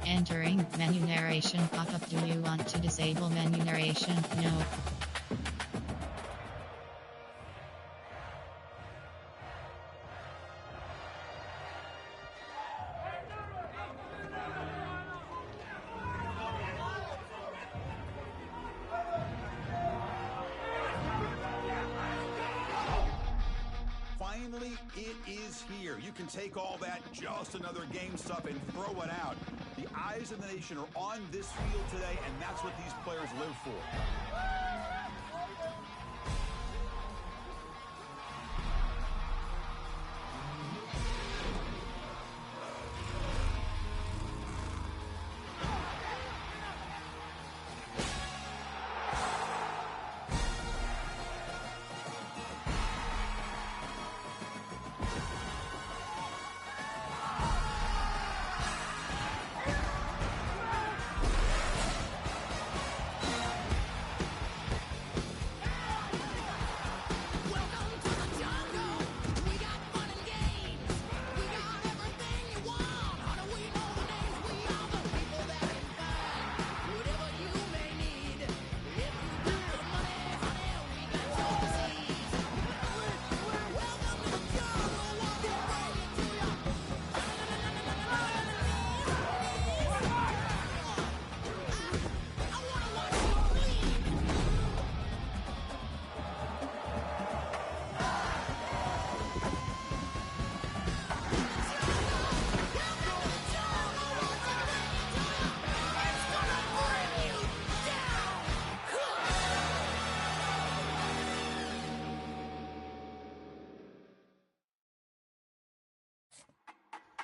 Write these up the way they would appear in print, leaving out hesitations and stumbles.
Entering menu narration pop-up. Do you want to disable menu narration? No. Finally, it is here. You can take all that just another game stuff and throw it out. The eyes of the nation are on this field today, and that's what these players live for.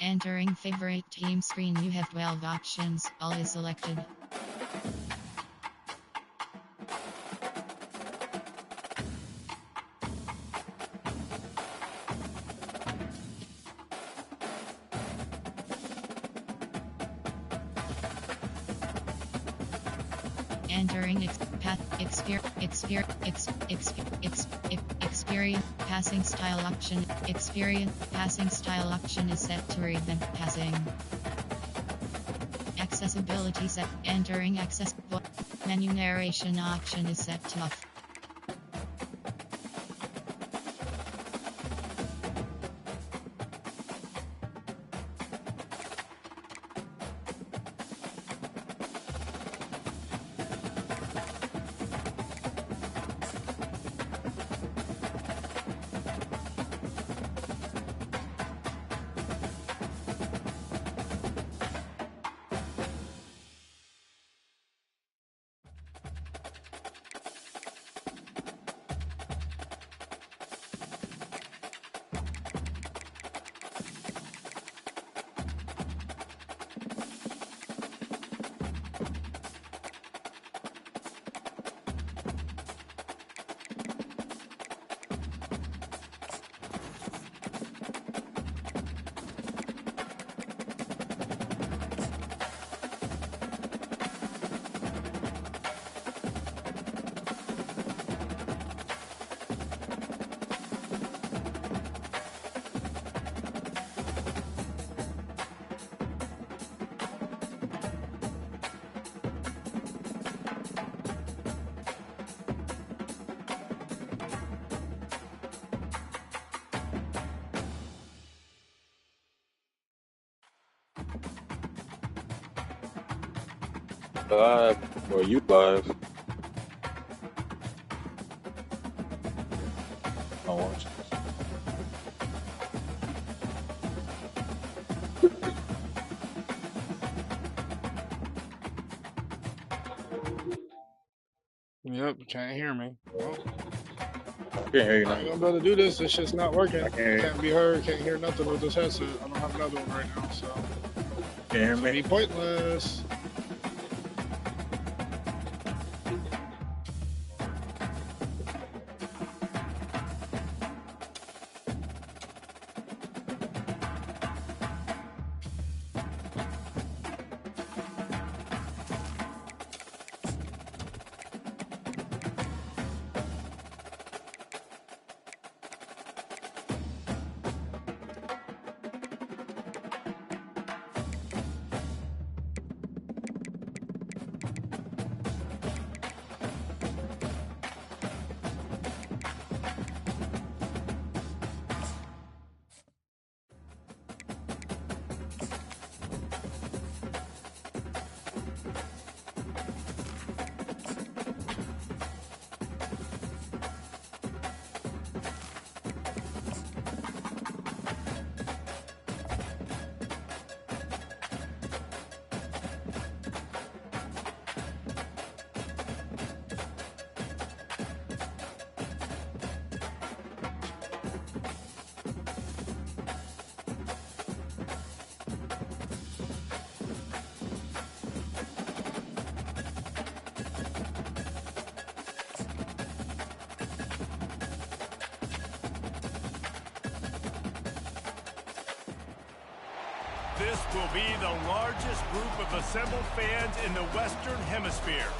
Entering favorite team screen. You have 12 options. All is selected. Entering experience passing style option. Experience passing style option is set to revamp passing. Accessibility set. Entering access menu narration option is set to off. Live or you live? I'll watch Yep, can't hear me. Well, I can't hear you I now. ain't gonna be able to do this. It's just not working. I can't hear you. Can't be heard. Can't hear nothing with this headset. I don't have another one right now, so Can't hear it's gonna me? be pointless. This will be the largest group of assembled fans in the Western Hemisphere.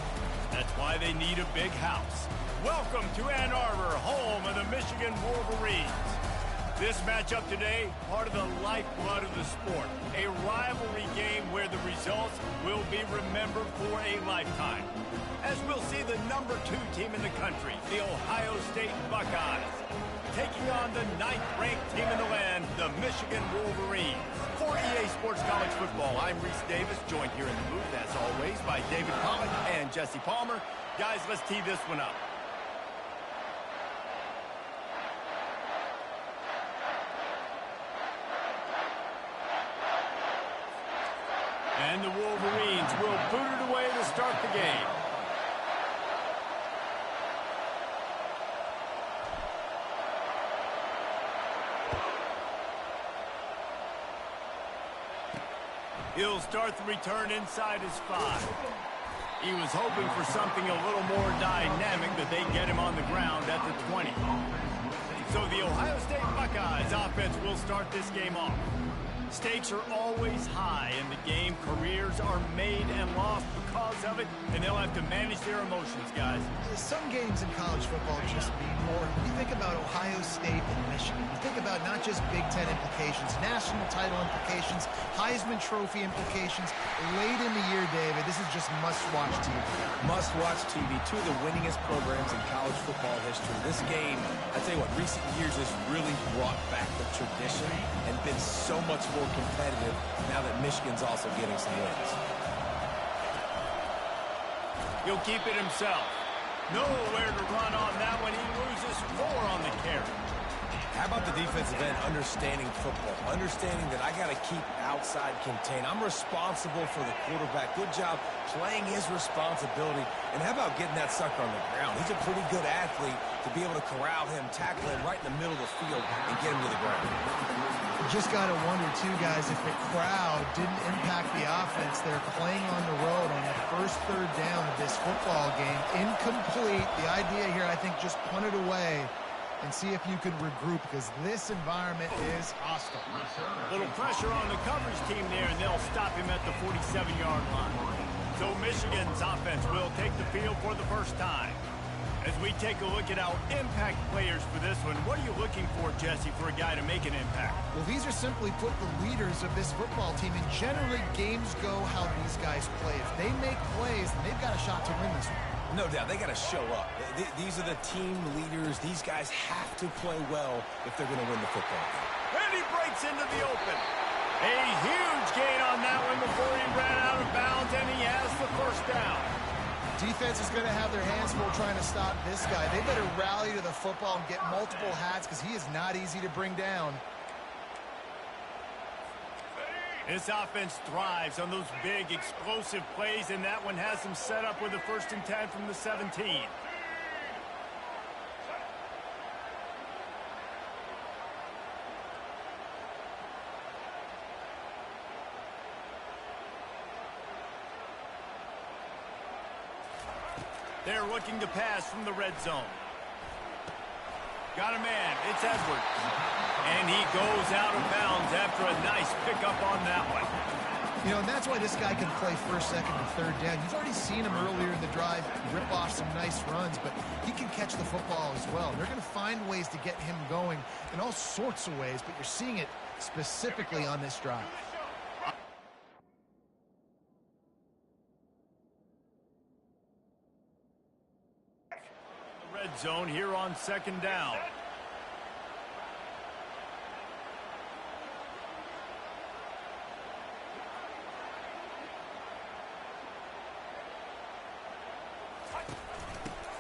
That's why they need a big house. Welcome to Ann Arbor, home of the Michigan Wolverines. This matchup today, part of the lifeblood of the sport. A rivalry game where the results will be remembered for a lifetime. As we'll see the number 2 team in the country, the Ohio State Buckeyes, taking on the 9th-ranked team in the land, the Michigan Wolverines. For EA Sports College Football, I'm Reese Davis, joined here in the booth, as always, by David Pollock and Jesse Palmer. Guys, let's tee this one up. And the Wolverines will boot it away to start the game. He'll start the return inside his 5. He was hoping for something a little more dynamic, that they get him on the ground at the 20. So the Ohio State Buckeyes offense will start this game off. Stakes are always high in the game. Careers are made and lost because of it, and they'll have to manage their emotions, guys. Some games in college football just mean more. When you think about Ohio State and Michigan, you think about not just Big Ten implications, national title implications, Heisman Trophy implications. Late in the year, David, this is just must-watch TV. Must-watch TV. 2 of the winningest programs in college football history. This game, I tell you what, recent years has really brought back the tradition and been so much more competitive now that Michigan's also getting some wins. He'll keep it himself. Nowhere to run on that one. He loses 4 on the carry. How about the defensive end understanding football? Understanding that I got to keep outside contained. I'm responsible for the quarterback. Good job playing his responsibility. And how about getting that sucker on the ground? He's a pretty good athlete to be able to corral him, tackle him right in the middle of the field, and get him to the ground. You just got to wonder, too, guys, if the crowd didn't impact the offense. They're playing on the road on that first 3rd down of this football game. Incomplete. The idea here, I think, just punt it away and see if you can regroup, because this environment is hostile. A little pressure on the coverage team there, and they'll stop him at the 47-yard line. So Michigan's offense will take the field for the first time. As we take a look at our impact players for this one, what are you looking for, Jesse, for a guy to make an impact? Well, these are simply put the leaders of this football team, and generally games go how these guys play. If they make plays, then they've got a shot to win this one. No doubt, they got to show up. These are the team leaders. These guys have to play well if they're going to win the football game. And he breaks into the open. A huge gain on that one before he ran out of bounds, and he has the first down. Defense is going to have their hands full trying to stop this guy. They better rally to the football and get multiple hats, because he is not easy to bring down. This offense thrives on those big, explosive plays, and that one has them set up with a 1st and 10 from the 17. They're looking to pass from the red zone. Got a man. It's Edwards. And he goes out of bounds after a nice pickup on that one. You know, and that's why this guy can play 1st, 2nd, and 3rd down. You've already seen him earlier in the drive rip off some nice runs, but he can catch the football as well. They're going to find ways to get him going in all sorts of ways, but you're seeing it specifically on this drive. Red zone here on 2nd down.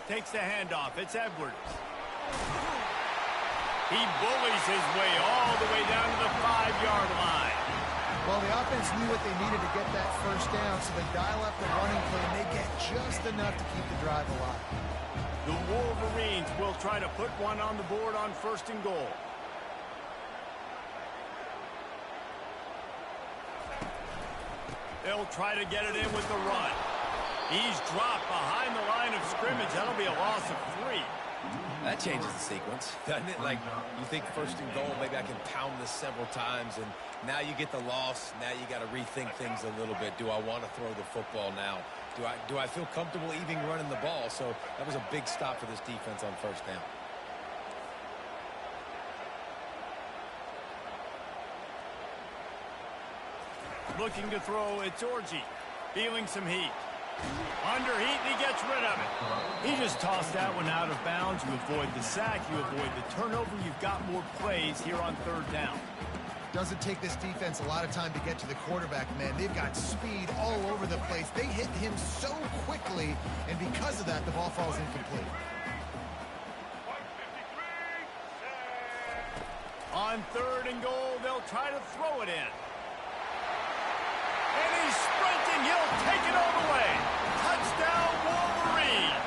Takes the handoff. It's Edwards. He bullies his way all the way down to the 5-yard line. Well, the offense knew what they needed to get that 1st down, so they dial up the running play, and they get just enough to keep the drive alive. The Wolverines will try to put one on the board on 1st and goal. They'll try to get it in with the run. He's dropped behind the line of scrimmage. That'll be a loss of 3. That changes the sequence, doesn't it? Like, you think first and goal, maybe I can pound this several times, and now you get the loss. Now you got to rethink things a little bit. Do I want to throw the football now? Do I feel comfortable even running the ball? So that was a big stop for this defense on first down. Looking to throw, it's Orji. Feeling some heat. Under heat, and he gets rid of it. He just tossed that one out of bounds. You avoid the sack, you avoid the turnover. You've got more plays here on third down. Doesn't take this defense a lot of time to get to the quarterback, man. They've got speed all over the place. They hit him so quickly, and because of that, the ball falls incomplete. On third and goal, they'll try to throw it in. And he's sprinting. He'll take it all the way. Touchdown, Wolverine.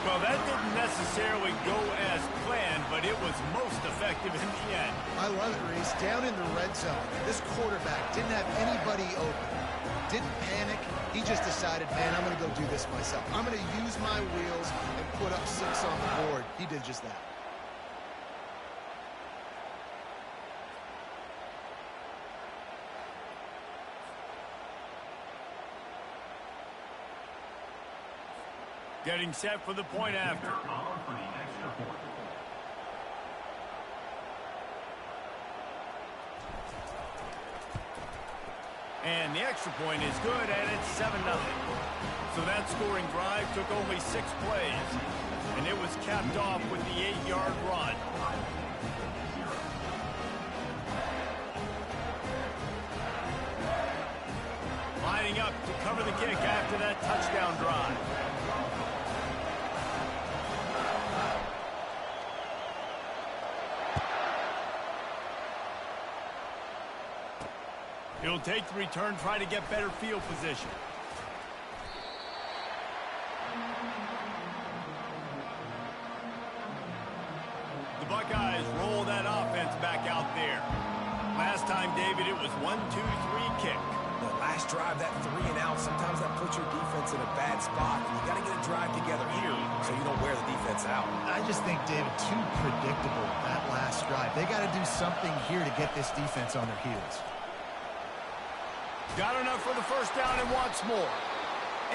Well, that didn't necessarily go as planned, but it was most effective in the end. I love it, Reese. Down in the red zone, this quarterback didn't have anybody open. Didn't panic. He just decided, man, I'm going to go do this myself. I'm going to use my wheels and put up 6 on the board. He did just that. Getting set for the point after. And the extra point is good, and it's 7-0. So that scoring drive took only 6 plays. And it was capped off with the 8-yard run. Lining up to cover the kick after that touchdown drive. He'll take the return, try to get better field position. The Buckeyes roll that offense back out there. Last time, David, it was 1-2-3 kick. The last drive, that 3 and out, sometimes that puts your defense in a bad spot. You got to get a drive together here so you don't wear the defense out. I just think, David, too predictable that last drive. They got to do something here to get this defense on their heels. Got enough for the first down and wants more.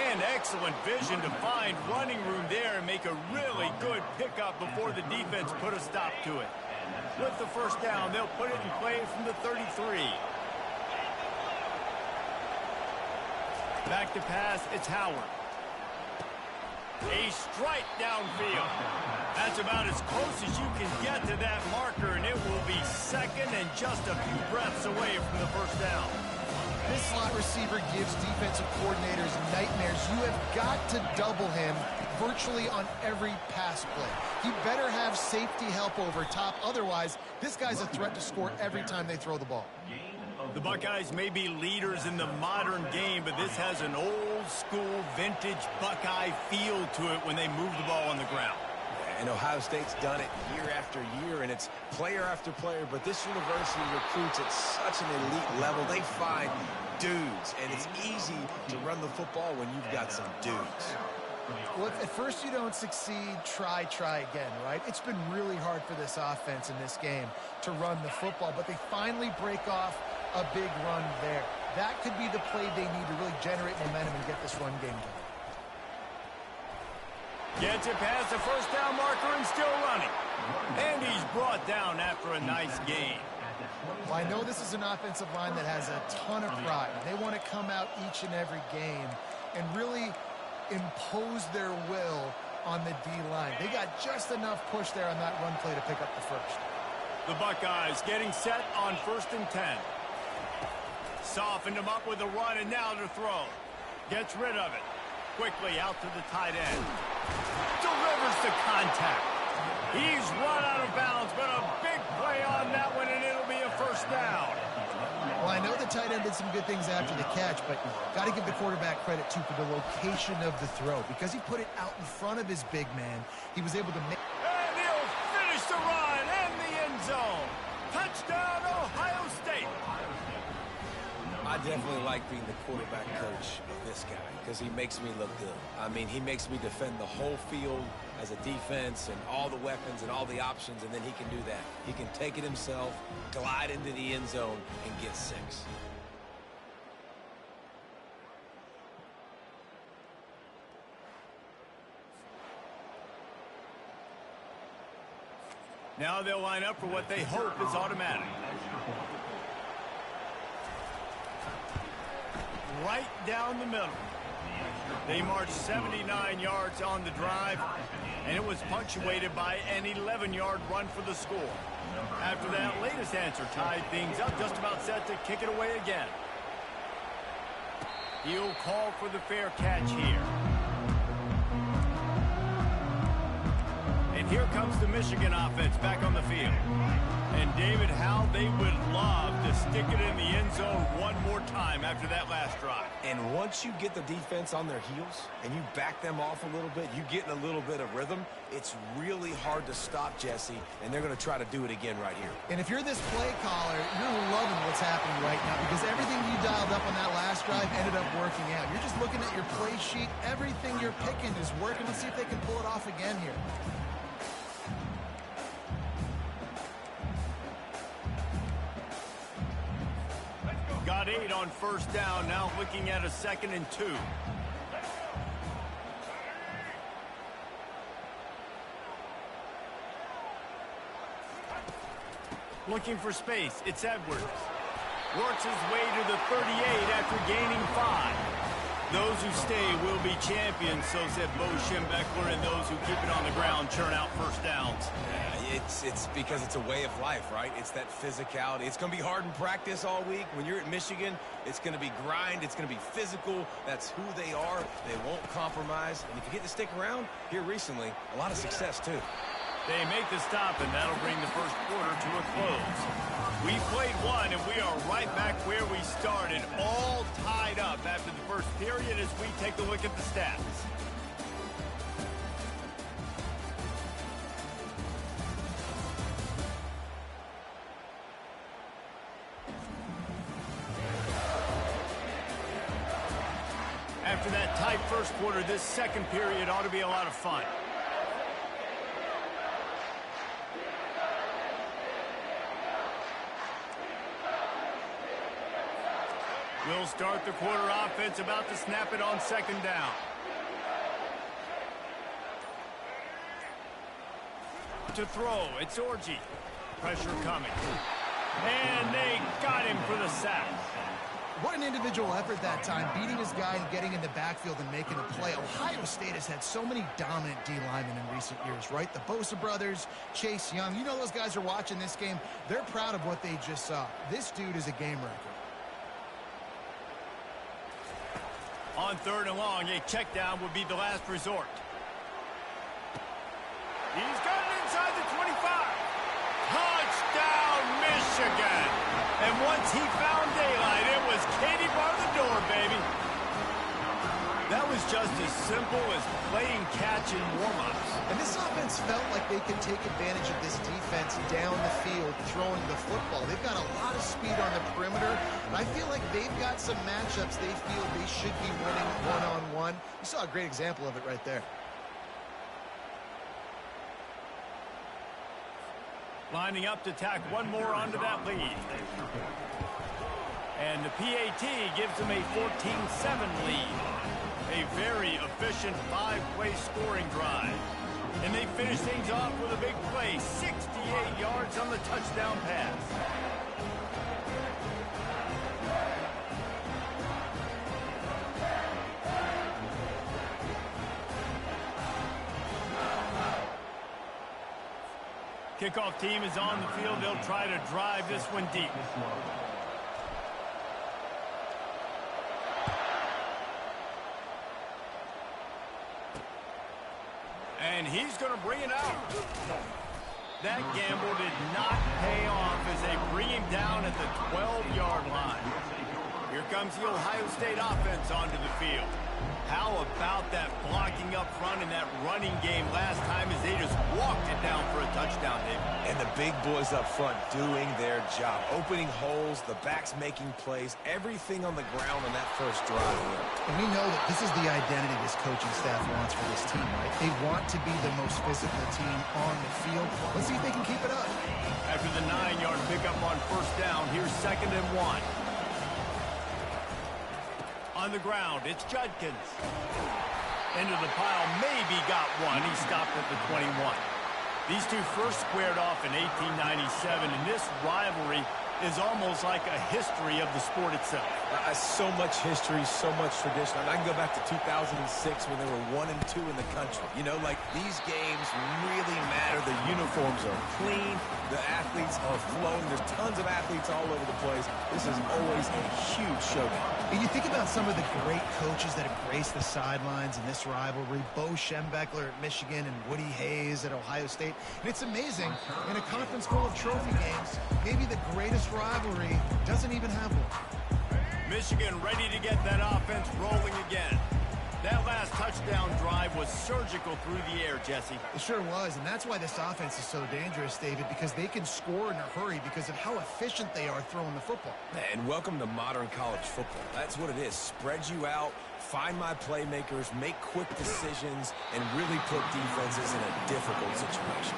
And excellent vision to find running room there and make a really good pickup before the defense put a stop to it. With the first down, they'll put it in play from the 33. Back to pass, it's Howard. A strike downfield. That's about as close as you can get to that marker, and it will be second and just a few breaths away from the first down. This slot receiver gives defensive coordinators nightmares. You have got to double him virtually on every pass play. He better have safety help over top. Otherwise, this guy's a threat to score every time they throw the ball. The Buckeyes may be leaders in the modern game, but this has an old-school, vintage Buckeye feel to it when they move the ball on the ground. And Ohio State's done it year after year, and it's player after player. But this university recruits at such an elite level. They find dudes, and it's easy to run the football when you've got some dudes. Well, if at first you don't succeed, try again, right? It's been really hard for this offense in this game to run the football, but they finally break off a big run there. That could be the play they need to really generate momentum and get this run game going. Gets it past the first down marker and still running. And he's brought down after a nice gain. Well, I know this is an offensive line that has a ton of pride. They want to come out each and every game and really impose their will on the D-line. They got just enough push there on that run play to pick up the first. The Buckeyes getting set on 1st and 10. Softened him up with a run, and now to throw. Gets rid of it. Quickly out to the tight end. Delivers the contact. He's run out of bounds, but a big play on that one, and it'll be a first down. Well, I know the tight end did some good things after the catch, but got to give the quarterback credit, too, for the location of the throw. Because he put it out in front of his big man, he was able to make... And he'll finish the run in the end zone. Touchdown, Ohio State. I'd definitely like being the quarterback coach of this guy because he makes me look good. I mean, he makes me defend the whole field as a defense and all the weapons and all the options, and then he can do that. He can take it himself, glide into the end zone, and get 6. Now they'll line up for what they hope is automatic. Right down the middle. They marched 79 yards on the drive, and it was punctuated by an 11-yard run for the score. After that latest answer tied things up, just about set to kick it away again. He'll call for the fair catch here. And here comes the Michigan offense back on the field. And David, how they would love to stick it in the end zone one more time after that last drive. And once you get the defense on their heels and you back them off a little bit, you get in a little bit of rhythm, it's really hard to stop, Jesse, and they're going to try to do it again right here. And if you're this play caller, you're loving what's happening right now because everything you dialed up on that last drive ended up working out. You're just looking at your play sheet. Everything you're picking is working. Let's see if they can pull it off again here. Got 8 on first down, now looking at a 2nd and 2. Looking for space, it's Edwards. Works his way to the 38 after gaining 5. Those who stay will be champions, so said Bo Schembechler, and those who keep it on the ground churn out first downs. It's because it's a way of life, right? It's that physicality. It's going to be hard in practice all week. When you're at Michigan, it's going to be grind. It's going to be physical. That's who they are. They won't compromise. And if you get to stick around here recently, a lot of success, too. They make the stop, and that'll bring the first quarter to a close. We played one, and we are right back where we started, all tied up after the first period as we take a look at the stats. After that tight first quarter, this second period ought to be a lot of fun. We'll start the quarter offense, about to snap it on 2nd down. To throw, it's Orji. Pressure coming. And they got him for the sack. What an individual effort that time, beating his guy and getting in the backfield and making a play. Ohio State has had so many dominant D-linemen in recent years, right? The Bosa brothers, Chase Young. You know those guys are watching this game. They're proud of what they just saw. This dude is a game wrecker. On 3rd and long, a check down would be the last resort. He's got it inside the 25. Touchdown, Michigan. And once he found daylight, it was Katie bar the door, baby. That was just as simple as playing catch in warm-ups. And this offense felt like they could take advantage of this defense down the field throwing the football. They've got a lot of speed on the perimeter, and I feel like they've got some matchups they feel they should be winning one-on-one. You saw a great example of it right there. Lining up to tack one more onto that lead. And the PAT gives them a 14-7 lead. A very efficient 5-play scoring drive. And they finish things off with a big play, 68 yards on the touchdown pass. Kickoff team is on the field. They'll try to drive this one deep. And he's going to bring it out. That gamble did not pay off as they bring him down at the 12-yard line. Here comes the Ohio State offense onto the field. How about that blocking up front in that running game last time as they just walked it down for a touchdown, Dave? And the big boys up front doing their job. Opening holes, the backs making plays, everything on the ground on that first drive. And we know that this is the identity this coaching staff wants for this team, right? They want to be the most physical team on the field. Let's see if they can keep it up. After the 9-yard pickup on first down, here's 2nd and 1. On the ground, it's Judkins. Into the pile, maybe got one. He stopped at the 21. These two first squared off in 1897, and this rivalry is almost like a history of the sport itself. So much history, so much tradition. I can go back to 2006 when they were 1 and 2 in the country. You know, like, these games really matter. The uniforms are clean. The athletes are flowing. There's tons of athletes all over the place. This is always a huge showdown. And you think about some of the great coaches that have graced the sidelines in this rivalry. Bo Schembechler at Michigan and Woody Hayes at Ohio State. And it's amazing, in a conference full of trophy games, maybe the greatest rivalry doesn't even have one. Michigan ready to get that offense rolling again. That last touchdown drive was surgical through the air, Jesse. It sure was, and that's why this offense is so dangerous, David, because they can score in a hurry because of how efficient they are throwing the football. And welcome to modern college football. That's what it is. Spread you out, find my playmakers, make quick decisions, and really put defenses in a difficult situation.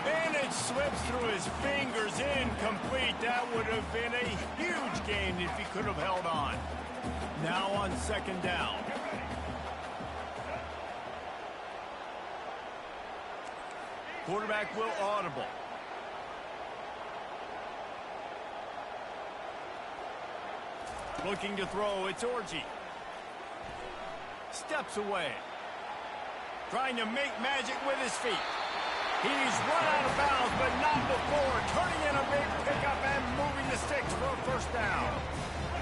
And it slips through his fingers, incomplete. That would have been a huge gain if he could have held on. Now on 2nd down. Quarterback will audible. Looking to throw, it's Orji. Steps away. Trying to make magic with his feet. He's run out of bounds, but not before. Turning in a big pickup and moving the sticks for a first down.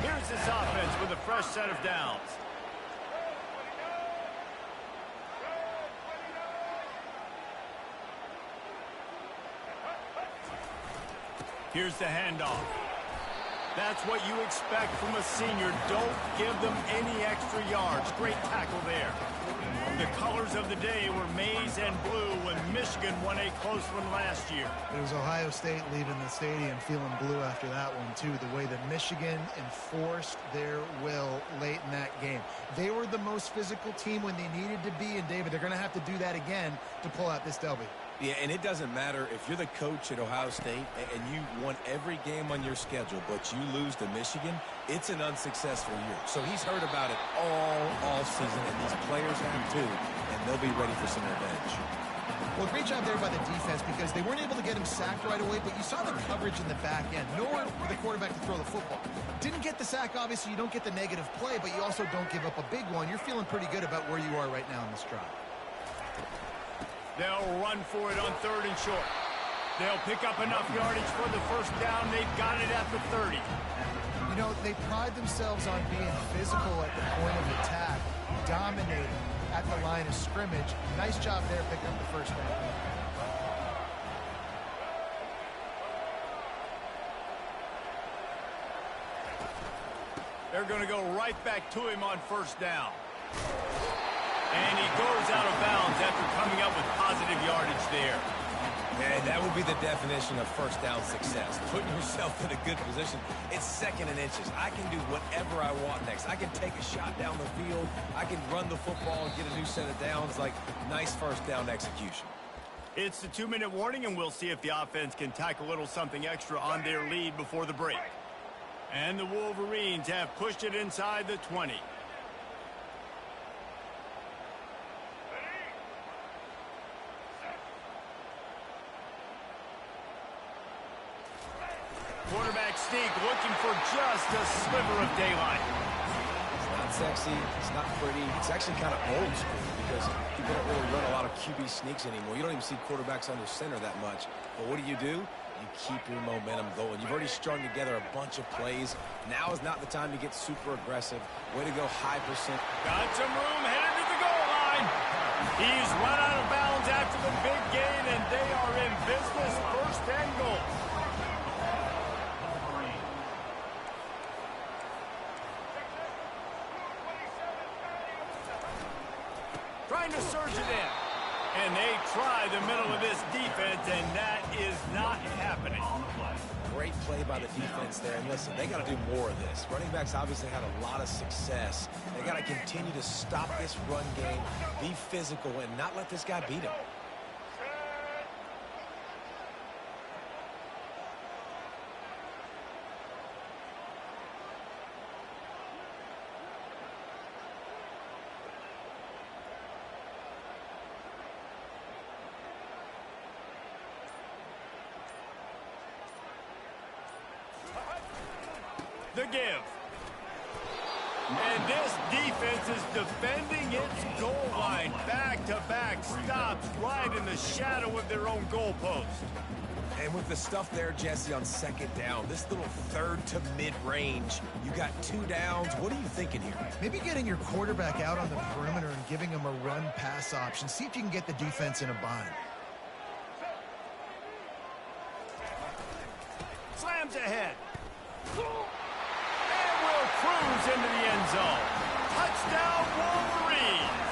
Here's this offense with a fresh set of downs. Here's the handoff. That's what you expect from a senior. Don't give them any extra yards. Great tackle there. The colors of the day were maize and blue when Michigan won a close one last year. It was Ohio State leaving the stadium feeling blue after that one, too. The way that Michigan enforced their will late in that game. They were the most physical team when they needed to be, and David, they're going to have to do that again to pull out this W. Yeah, and it doesn't matter if you're the coach at Ohio State and you won every game on your schedule, but you lose to Michigan, it's an unsuccessful year. So he's heard about it all season, and these players have too, and they'll be ready for some revenge. Well, great job there by the defense because they weren't able to get him sacked right away, but you saw the coverage in the back end. Nowhere for the quarterback to throw the football. Didn't get the sack, obviously. You don't get the negative play, but you also don't give up a big one. You're feeling pretty good about where you are right now in this drive. They'll run for it on 3rd and short. They'll pick up enough yardage for the first down. They've got it at the 30. You know, they pride themselves on being physical at the point of attack, dominating at the line of scrimmage. Nice job there picking up the first down. They're going to go right back to him on first down. And he goes out of bounds after coming up with positive yardage there. And that would be the definition of first down success. Putting yourself in a good position. It's 2nd and inches. I can do whatever I want next. I can take a shot down the field. I can run the football and get a new set of downs. Like, nice first down execution. It's the 2-minute warning, and we'll see if the offense can tack a little something extra on their lead before the break. And the Wolverines have pushed it inside the 20. Quarterback sneak looking for just a sliver of daylight. It's not sexy. It's not pretty. It's actually kind of old school because people don't really run a lot of QB sneaks anymore. You don't even see quarterbacks under center that much. But what do? You keep your momentum going. You've already strung together a bunch of plays. Now is not the time to get super aggressive. Way to go, high percent. Got some room, headed to the goal line. He's run out of bounds after the big gain, and they are in business. 1st and goal. Trying to surge it in. And they try the middle of this defense, and that is not happening. Great play by the defense there. And listen, they got to do more of this. Running backs obviously had a lot of success. They got to continue to stop this run game, be physical, and not let this guy beat him. The give. And this defense is defending its goal line. Back-to-back stops right in the shadow of their own goalpost. And with the stuff there, Jesse, on second down, this little third to mid-range, you got 2 downs. What are you thinking here? Maybe getting your quarterback out on the perimeter and giving him a run-pass option. See if you can get the defense in a bind. Slams ahead. Cruise into the end zone. Touchdown, Wolverines.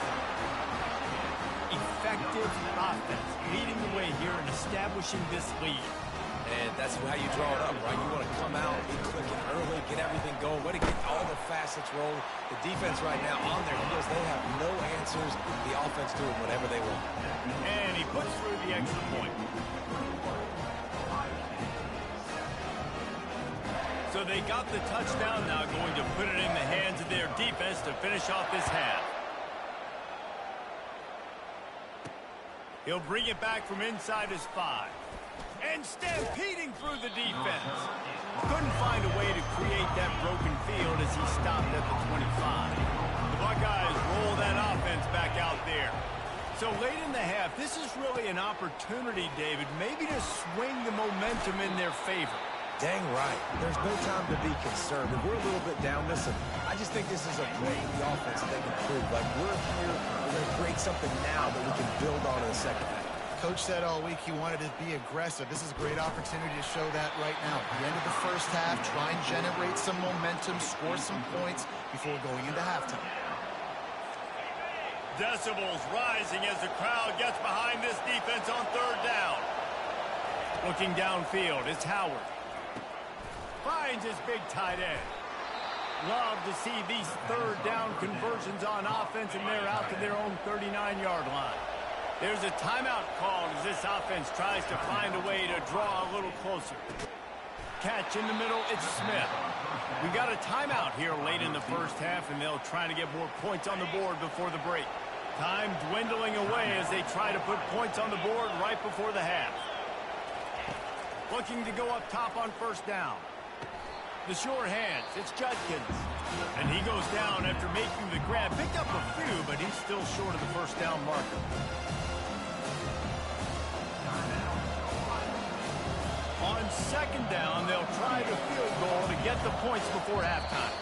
Effective offense leading the way here and establishing this lead. And that's how you draw it up, right? You want to come out, be clicking early, get everything going, way to get all the facets rolling. The defense right now on their heels, they have no answers. The offense doing whatever they want. And he puts through the extra point. So they got the touchdown, now going to put it in the hands of their defense to finish off this half. He'll bring it back from inside his 5. And stampeding through the defense. Couldn't find a way to create that broken field as he stopped at the 25. The Buckeyes roll that offense back out there. So late in the half, this is really an opportunity, David, maybe to swing the momentum in their favor. Dang right. There's no time to be concerned. If we're a little bit down, listen, I just think this is a play in the offense that they can prove. Like, we're here, we're going to create something now that we can build on in the second half. Coach said all week he wanted to be aggressive. This is a great opportunity to show that right now. At the end of the first half, try and generate some momentum, score some points before going into halftime. Decibels rising as the crowd gets behind this defense on third down. Looking downfield, it's Howard. Finds his big tight end. Love to see these third down conversions on offense, and they're out to their own 39-yard line. There's a timeout called as this offense tries to find a way to draw a little closer. Catch in the middle, it's Smith. We got a timeout here late in the first half, and they'll try to get more points on the board before the break. Time dwindling away as they try to put points on the board right before the half. Looking to go up top on first down. The sure hands, it's Judkins. And he goes down after making the grab. Picked up a few, but he's still short of the first down marker. On second down, they'll try the field goal to get the points before halftime.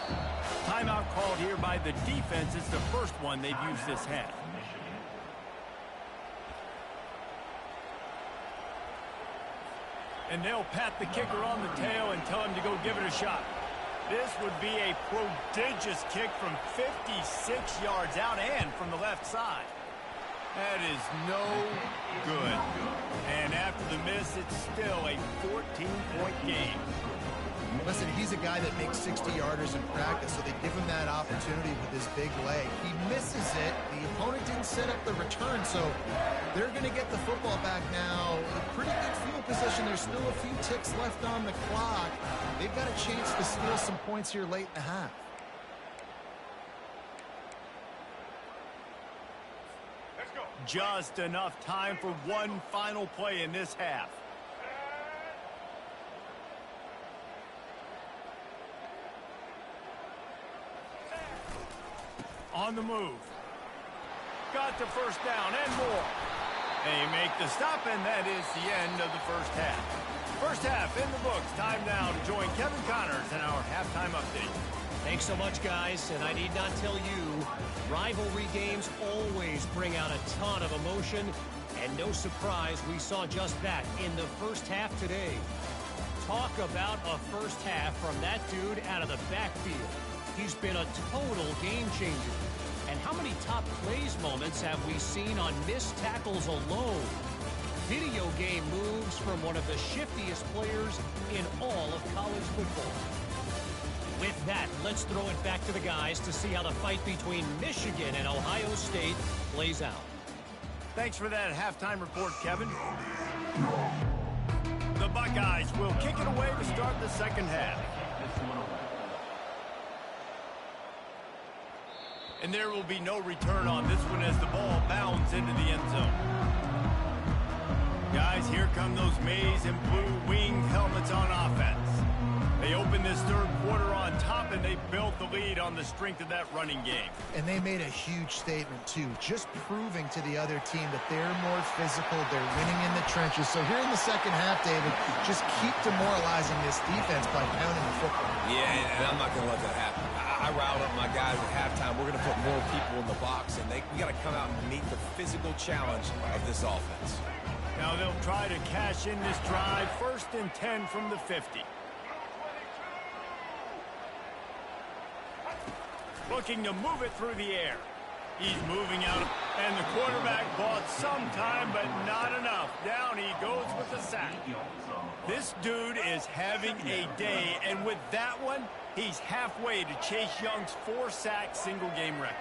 Timeout called here by the defense. It's the first one they've used this half. And they'll pat the kicker on the tail and tell him to go give it a shot. This would be a prodigious kick from 56 yards out and from the left side. That is no good. And after the miss, it's still a 14-point game. Listen, he's a guy that makes 60-yarders in practice, so they give him that opportunity with his big leg. He misses it. The opponent didn't set up the return, so they're going to get the football back now. A pretty good field position. There's still a few ticks left on the clock. They've got a chance to steal some points here late in the half. Let's go. Just enough time for one final play in this half. On the move. Got the first down and more. They make the stop, and that is the end of the first half. First half in the books. Time now to join Kevin Connors in our halftime update. Thanks so much, guys. And I need not tell you, rivalry games always bring out a ton of emotion. And no surprise, we saw just that in the first half today. Talk about a first half from that dude out of the backfield. He's been a total game changer. And how many top plays moments have we seen on missed tackles alone? Video game moves from one of the shiftiest players in all of college football. With that, let's throw it back to the guys to see how the fight between Michigan and Ohio State plays out. Thanks for that halftime report, Kevin. The Buckeyes will kick it away to start the second half. And there will be no return on this one as the ball bounds into the end zone. Guys, here come those maize and blue winged helmets on offense. They opened this third quarter on top, and they built the lead on the strength of that running game. And they made a huge statement, too, just proving to the other team that they're more physical, they're winning in the trenches. So here in the second half, David, just keep demoralizing this defense by pounding the football. Yeah, and I'm not going to let that happen. I riled up my guys at halftime. We're going to put more people in the box, and we got to come out and meet the physical challenge of this offense. Now they'll try to cash in this drive, 1st and 10 from the 50. Looking to move it through the air. He's moving out, and the quarterback bought some time, but not enough. Down he goes with the sack. This dude is having a day, and with that one, he's halfway to Chase Young's 4-sack single-game record.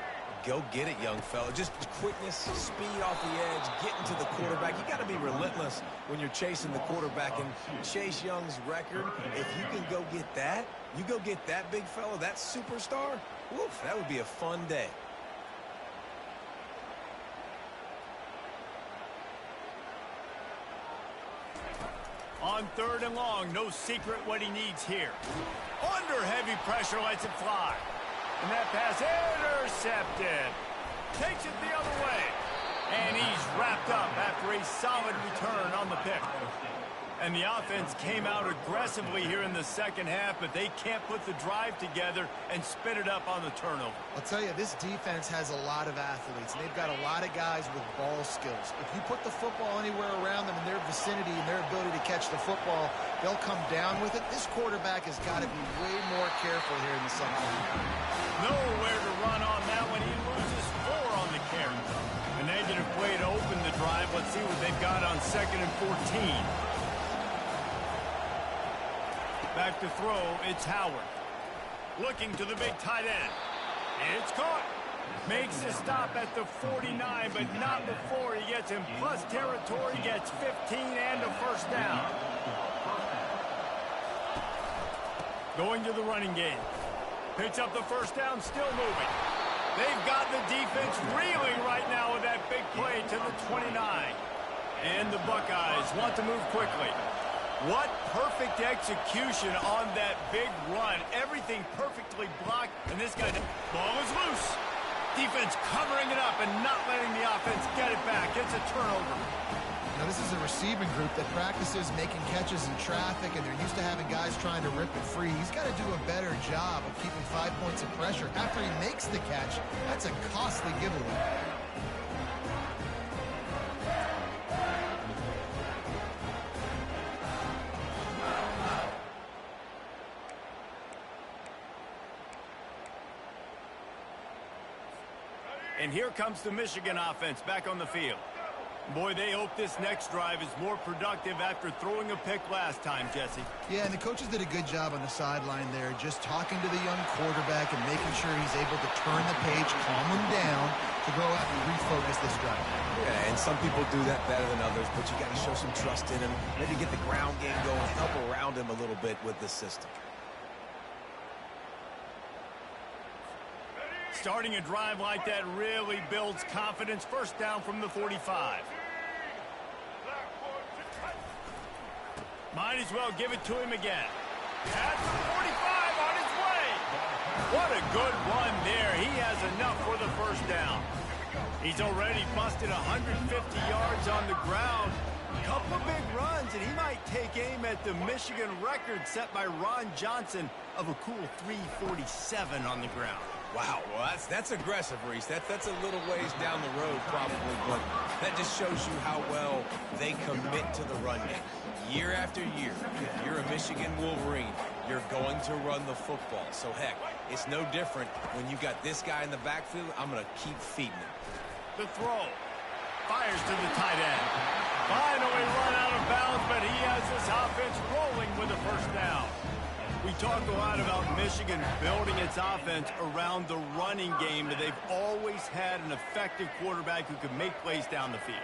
Go get it, young fella. Just quickness, speed off the edge, getting to the quarterback. You got to be relentless when you're chasing the quarterback. And Chase Young's record, if you can go get that, you go get that big fella, that superstar, woof, that would be a fun day. On 3rd and long, no secret what he needs here. Under heavy pressure, lets it fly. And that pass intercepted. Takes it the other way. And he's wrapped up after a solid return on the pick. And the offense came out aggressively here in the second half, but they can't put the drive together and spit it up on the turnover. I'll tell you, this defense has a lot of athletes, and they've got a lot of guys with ball skills. If you put the football anywhere around them in their vicinity and their ability to catch the football, they'll come down with it. This quarterback has got to be way more careful here in the second half. Nowhere to run on that one. He loses 4 on the carry. A negative play to open the drive. Let's see what they've got on 2nd and 14. Back to throw, it's Howard. Looking to the big tight end. It's caught. Makes a stop at the 49, but not before he gets in plus territory, gets 15 and a 1st down. Going to the running game. Picks up the 1st down, still moving. They've got the defense reeling right now with that big play to the 29. And the Buckeyes want to move quickly. What perfect execution on that big run. Everything perfectly blocked, and this guy, ball is loose. Defense covering it up and not letting the offense get it back. It's a turnover. Now, this is a receiving group that practices making catches in traffic, and they're used to having guys trying to rip it free. He's got to do a better job of keeping 5 points of pressure. After he makes the catch, that's a costly giveaway. And here comes the Michigan offense back on the field. Boy, they hope this next drive is more productive after throwing a pick last time, Jesse. Yeah, and the coaches did a good job on the sideline there, just talking to the young quarterback and making sure he's able to turn the page, calm him down to go out and refocus this drive. Yeah, and some people do that better than others, but you got to show some trust in him, maybe get the ground game going, help around him a little bit with this system. Starting a drive like that really builds confidence. 1st down from the 45. Might as well give it to him again. At the 45 on his way. What a good run there. He has enough for the 1st down. He's already busted 150 yards on the ground. Couple big runs, and he might take aim at the Michigan record set by Ron Johnson of a cool 347 on the ground. Wow, well, that's aggressive, Reese. That's a little ways down the road, probably, but that just shows you how well they commit to the run game. Year after year, if you're a Michigan Wolverine, you're going to run the football. So, heck, it's no different when you got this guy in the backfield. I'm going to keep feeding him. The throw. Fires to the tight end. Finally run out of bounds, but he has this offense rolling with a first down. We talk a lot about Michigan building its offense around the running game, but they've always had an effective quarterback who can make plays down the field.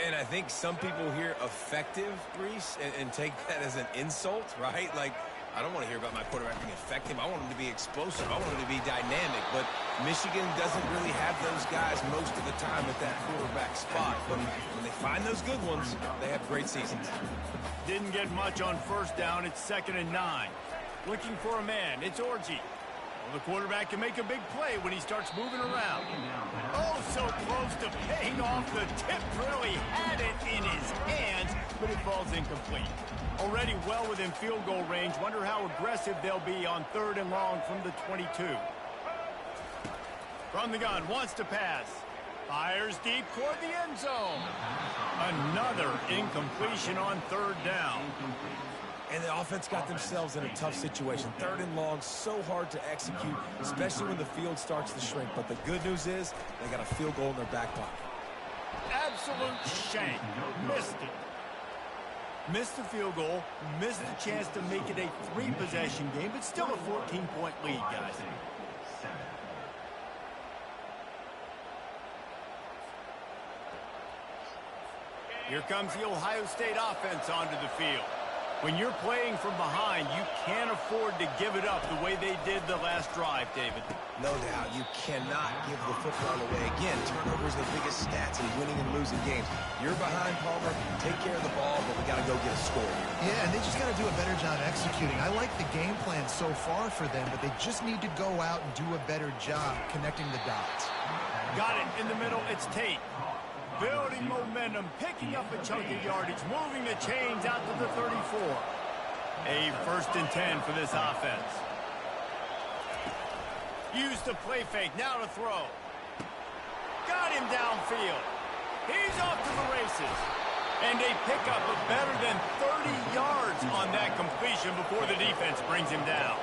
And I think some people hear effective, Reese, and take that as an insult, right? Like, I don't want to hear about my quarterback being effective. I want him to be explosive. I want him to be dynamic. But Michigan doesn't really have those guys most of the time at that quarterback spot. But when they find those good ones, they have great seasons. Didn't get much on first down. It's 2nd and 9. Looking for a man. It's Orji. Well, the quarterback can make a big play when he starts moving around. Oh, so close to paying off. The tip really had it in his hands, but it falls incomplete. Already well within field goal range. Wonder how aggressive they'll be on 3rd and long from the 22. From the gun, wants to pass. Fires deep toward the end zone. Another incompletion on 3rd down. And the offense got themselves in a tough situation. 3rd and long, so hard to execute, especially when the field starts to shrink. But the good news is they got a field goal in their back pocket. Absolute shank. Missed it. Missed the field goal. Missed the chance to make it a 3-possession game, but still a 14-point lead, guys. Here comes the Ohio State offense onto the field. When you're playing from behind, you can't afford to give it up the way they did the last drive, David. No doubt. You cannot give the football away. Again, turnovers are the biggest stats in winning and losing games. You're behind, Palmer. Take care of the ball, but we got to go get a score. Yeah, and they just got to do a better job executing. I like the game plan so far for them, but they just need to go out and do a better job connecting the dots. Got it in the middle. It's Tate. Building momentum, picking up a chunk of yardage, moving the chains out to the 34. A 1st and 10 for this offense. Use the play fake, now to throw. Got him downfield. He's off to the races. And a pickup of better than 30 yards on that completion before the defense brings him down.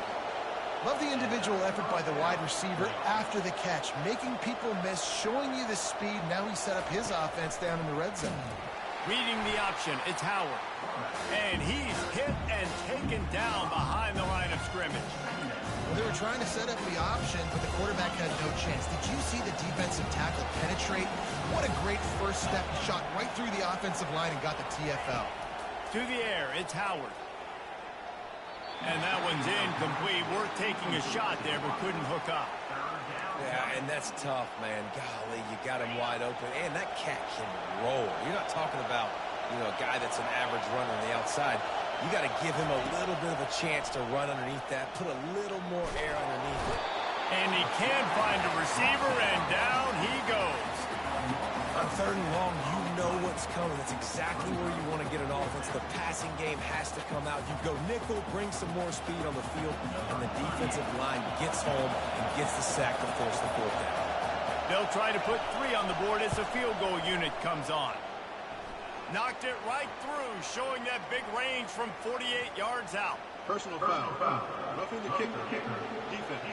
Love the individual effort by the wide receiver after the catch, making people miss, showing you the speed. Now he set up his offense down in the red zone. Reading the option, it's Howard. And he's hit and taken down behind the line of scrimmage. Well, they were trying to set up the option, but the quarterback had no chance. Did you see the defensive tackle penetrate? What a great first step. He shot right through the offensive line and got the TFL. To the air, it's Howard. And that one's incomplete. Worth taking a shot there, but couldn't hook up. Yeah, and that's tough, man. Golly, you got him wide open. And that cat can roll. You're not talking about, a guy that's an average runner on the outside. You got to give him a little bit of a chance to run underneath that, put a little more air underneath it. And he can find a receiver, and down he goes. On 3rd and long, you know what's coming. That's exactly where you want to get an offense. The passing game has to come out. You go nickel, bring some more speed on the field, and the defensive line gets home and gets the sack to force the 4th down. They'll try to put 3 on the board as the field goal unit comes on. Knocked it right through, showing that big range from 48 yards out. Personal foul. Roughing the kicker. Defense.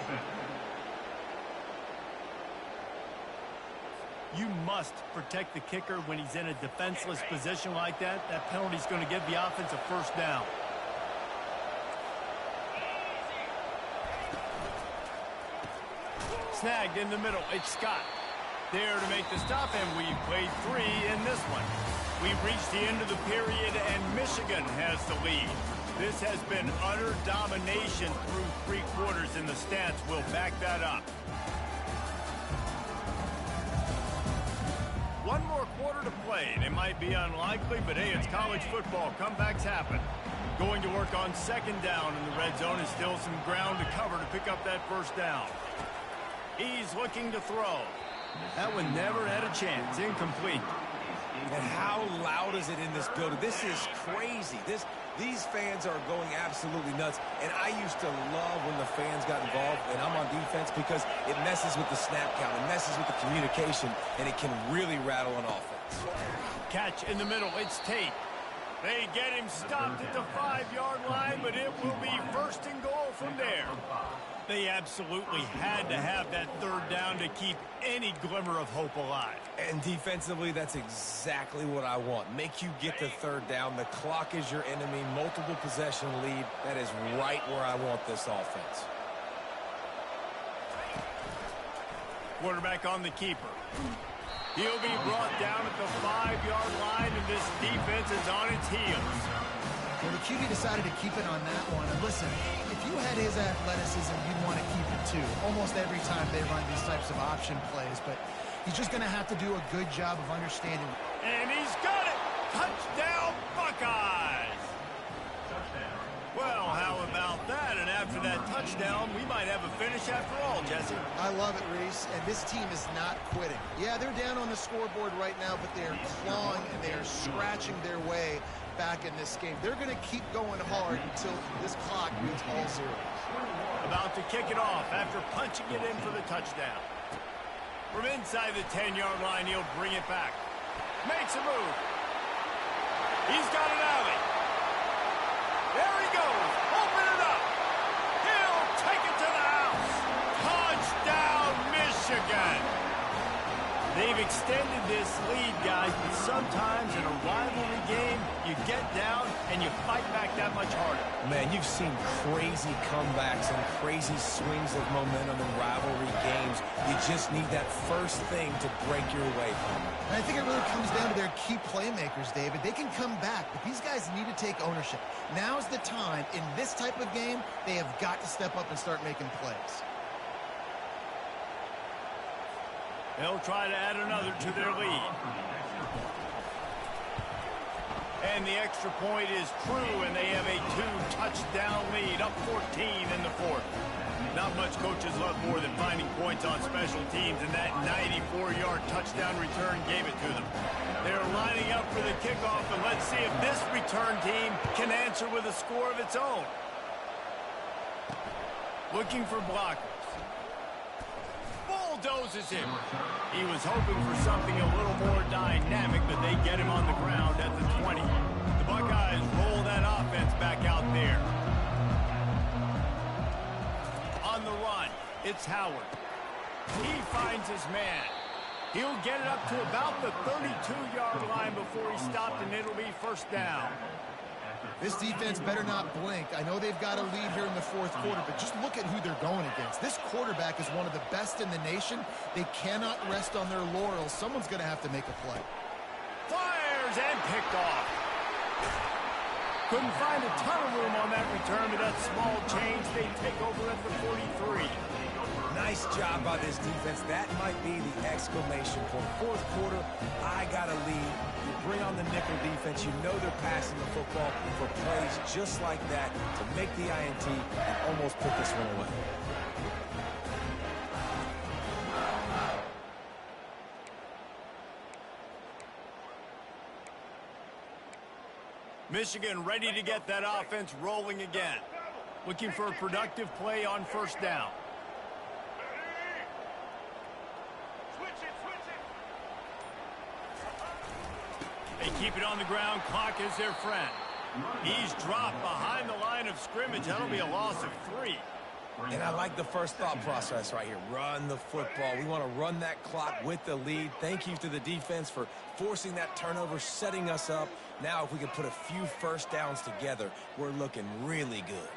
You must protect the kicker when he's in a defenseless position like that. That penalty's going to give the offense a 1st down. Snagged in the middle. It's Scott. There to make the stop, and we've played 3 in this one. We've reached the end of the period, and Michigan has the lead. This has been utter domination through 3 quarters, and the stats will back that up. 1 more quarter to play, and it might be unlikely, but hey, it's college football. Comebacks happen. Going to work on 2nd down in the red zone is still some ground to cover to pick up that 1st down. He's looking to throw. That one never had a chance. Incomplete. And how loud is it in this building? This is crazy. These fans are going absolutely nuts. And I used to love when the fans got involved, and I'm on defense, because it messes with the snap count. It messes with the communication, and it can really rattle an offense. Catch in the middle. It's Tate. They get him stopped at the 5-yard line, but it will be first and goal from there. They absolutely had to have that third down to keep any glimmer of hope alive. And defensively, that's exactly what I want. Make you get the third down. The clock is your enemy. Multiple possession lead. That is right where I want this offense. Quarterback on the keeper. He'll be brought down at the 5-yard line, and this defense is on its heels. Well, the QB decided to keep it on that one. And listen, if you had his athleticism, you'd want to keep it too. Almost every time they run these types of option plays, but he's just going to have to do a good job of understanding. And he's got it! Touchdown, Buckeyes! Well, how about that? And after that touchdown, we might have a finish after all, Jesse. I love it, Reese, and this team is not quitting. Yeah, they're down on the scoreboard right now, but they are clawing and they are scratching their way back in this game. They're going to keep going hard until this clock reads all zeros. About to kick it off after punching it in for the touchdown. From inside the 10-yard line, he'll bring it back. Makes a move. He's got an alley. There he goes. Open it up. He'll take it to the house. Touchdown, Michigan. They've extended this lead, guys, but sometimes in a rivalry game, you get down and you fight back that much harder. Man, you've seen crazy comebacks and crazy swings of momentum in rivalry games. You just need that first thing to break your way from it. And I think it really comes down to their key playmakers, David. They can come back, but these guys need to take ownership. Now's the time. In this type of game, they have got to step up and start making plays. They'll try to add another to their lead. And the extra point is true, and they have a 2-touchdown lead, up 14 in the fourth. Not much coaches love more than finding points on special teams, and that 94-yard touchdown return gave it to them. They're lining up for the kickoff, and let's see if this return team can answer with a score of its own. Looking for blockers. Bulldozes him. He was hoping for something a little more dynamic, but they get him on the ground at the 20. The Buckeyes roll that offense back out there. On the run, it's Howard. He finds his man. He'll get it up to about the 32-yard line before he stopped, and it'll be first down. This defense better not blink. I know they've got a lead here in the fourth quarter, but just look at who they're going against. This quarterback is one of the best in the nation. They cannot rest on their laurels. Someone's going to have to make a play. Fires and picked off. Couldn't find a ton of room on that return, but that small change, they take over at the 43. Nice job by this defense. That might be the exclamation point. Fourth quarter, I got a lead. You bring on the nickel defense. You know they're passing the football for plays just like that to make the INT and almost put this one away. Michigan ready to get that offense rolling again. Looking for a productive play on first down. They keep it on the ground. Clock is their friend. He's dropped behind the line of scrimmage. That'll be a loss of 3. And I like the first thought process right here. Run the football. We want to run that clock with the lead. Thank you to the defense for forcing that turnover, setting us up. Now if we can put a few first downs together, we're looking really good.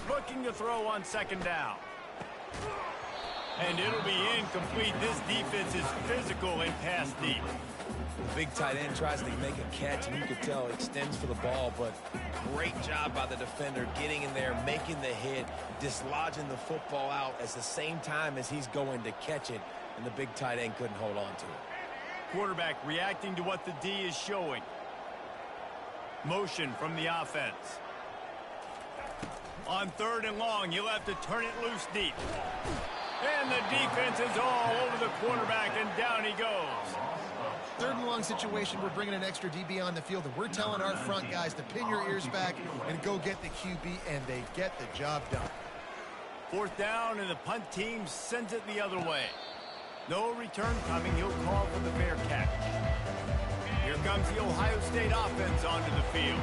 Looking to throw on second down. And it'll be incomplete. This defense is physical and pass deep. The big tight end tries to make a catch, and you can tell extends for the ball, but great job by the defender getting in there, making the hit, dislodging the football out at the same time as he's going to catch it, and the big tight end couldn't hold on to it. Quarterback reacting to what the D is showing. Motion from the offense. On third and long, you'll have to turn it loose deep. And the defense is all over the quarterback, and down he goes. Third and long situation, we're bringing an extra DB on the field, and we're telling our front guys to pin your ears back and go get the QB, and they get the job done. Fourth down, and the punt team sends it the other way. No return coming. He'll call for the fair catch. Here comes the Ohio State offense onto the field.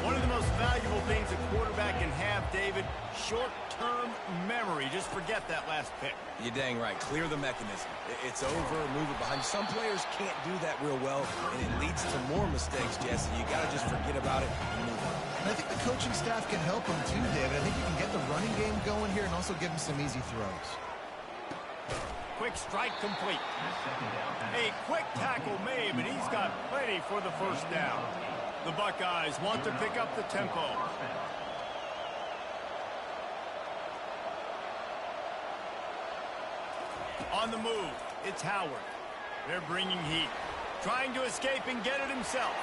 One of the most valuable things a quarterback can have, David, short-term memory. Just forget that last pick. You're dang right. Clear the mechanism. It's over, move it behind. Some players can't do that real well, and it leads to more mistakes, Jesse. You got to just forget about it and move on. And I think the coaching staff can help him too, David. I think you can get the running game going here and also give him some easy throws. Quick strike complete. A quick tackle made, but he's got plenty for the first down. The Buckeyes want to pick up the tempo. On the move, it's Howard. They're bringing heat. Trying to escape and get it himself.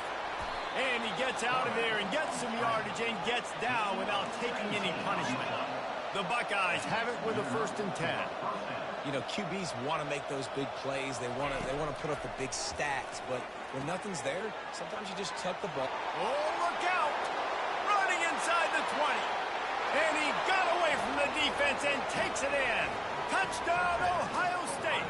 And he gets out of there and gets some yardage and gets down without taking any punishment. The Buckeyes have it with a 1st and 10. You know, QBs want to make those big plays. They want to put up the big stats. But when nothing's there, sometimes you just tuck the ball. Oh, look out! Running inside the 20. And he got away from the defense and takes it in. Touchdown, Ohio State.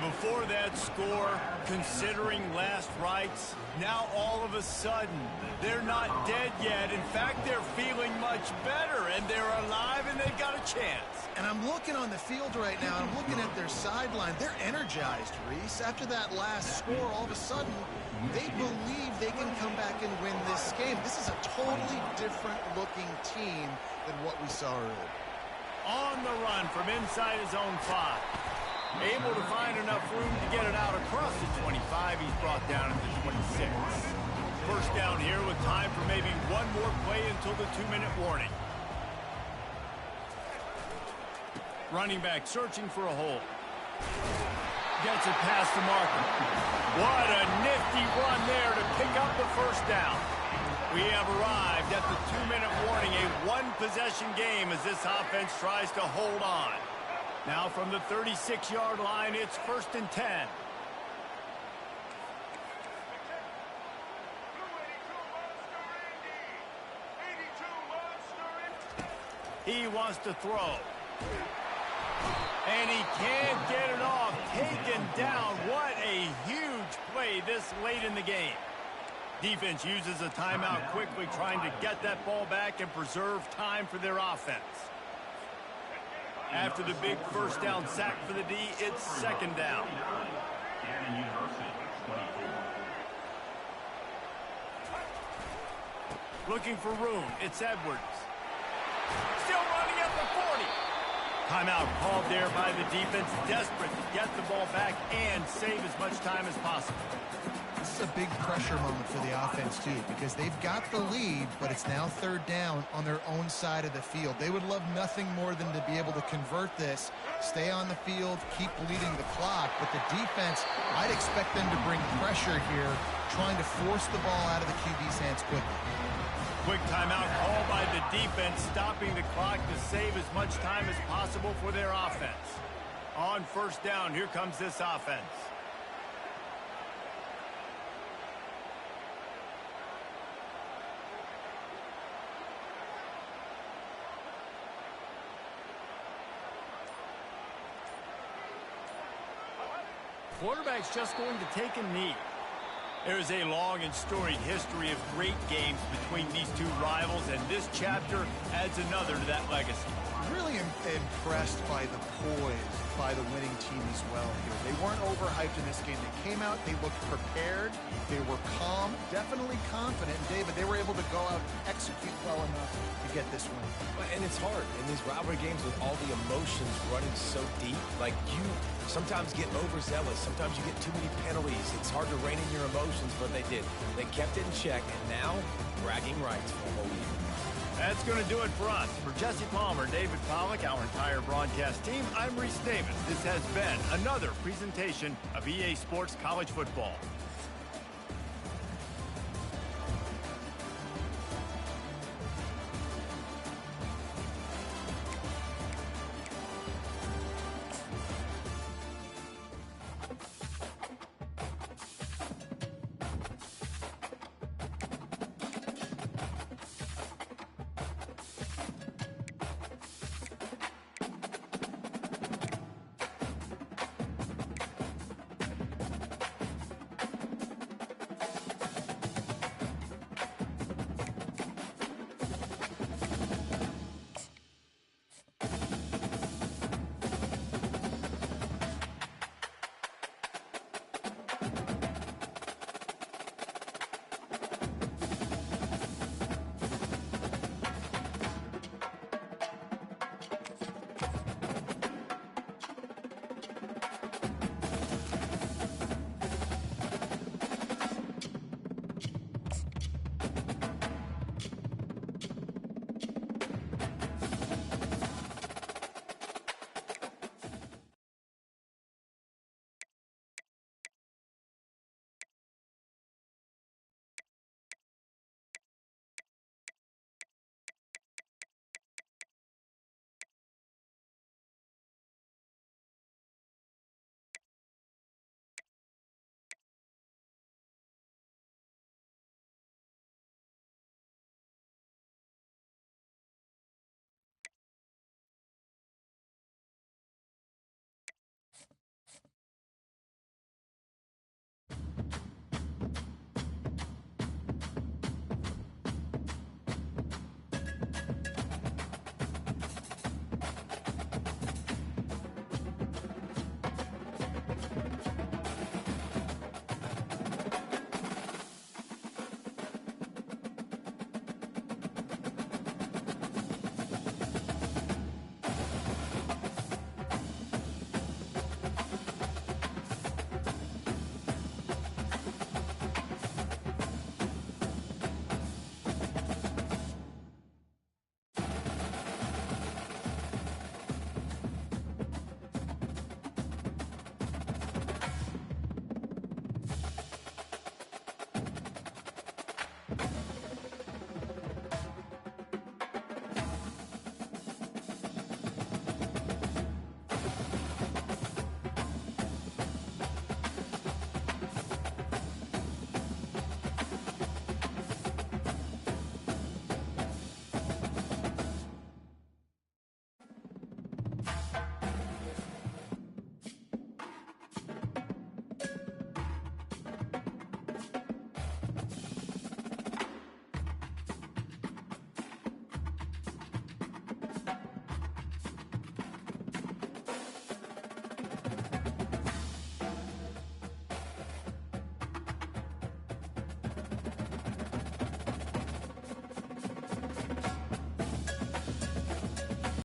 Before that score, considering last rites, now all of a sudden, they're not dead yet. In fact, they're feeling much better, and they're alive, and they've got a chance. And I'm looking on the field right now, and I'm looking at their sideline. They're energized, Reese. After that last score, all of a sudden, they believe they can come back and win this game. This is a totally different-looking team than what we saw earlier. On the run from inside his own 5. Able to find enough room to get it out across the 25. He's brought down at the 26. First down here with time for maybe one more play until the 2-minute warning. Running back searching for a hole. Gets it past the marker. What a nifty run there to pick up the first down. We have arrived at the 2-minute warning, a one-possession game as this offense tries to hold on. Now from the 36-yard line, it's 1st and 10. He wants to throw. And he can't get it off. Taken down. What a huge play this late in the game. Defense uses a timeout quickly, trying to get that ball back and preserve time for their offense. After the big first down sack for the D, it's 2nd down. Looking for room. It's Edwards. Still running at the 40. Timeout called there by the defense, desperate to get the ball back and save as much time as possible. This is a big pressure moment for the offense, too, because they've got the lead, but it's now 3rd down on their own side of the field. They would love nothing more than to be able to convert this, stay on the field, keep bleeding the clock. But the defense, I'd expect them to bring pressure here, trying to force the ball out of the QB's hands quickly. Quick timeout called by the defense, stopping the clock to save as much time as possible for their offense. On 1st down, here comes this offense. Quarterback's just going to take a knee. There's a long and storied history of great games between these two rivals, and this chapter adds another to that legacy. Really impressed by the poise by the winning team as well here. They weren't overhyped in this game. They came out, they looked prepared, they were calm, definitely confident. And David, they were able to go out and execute well enough to get this win. And it's hard in these rivalry games with all the emotions running so deep. Like, you sometimes get overzealous. Sometimes you get too many penalties. It's hard to rein in your emotions, but they did. They kept it in check, and now bragging rights for the whole year. That's going to do it for us. For Jesse Palmer, David Pollack, our entire broadcast team, I'm Reese Davis. This has been another presentation of EA Sports College Football.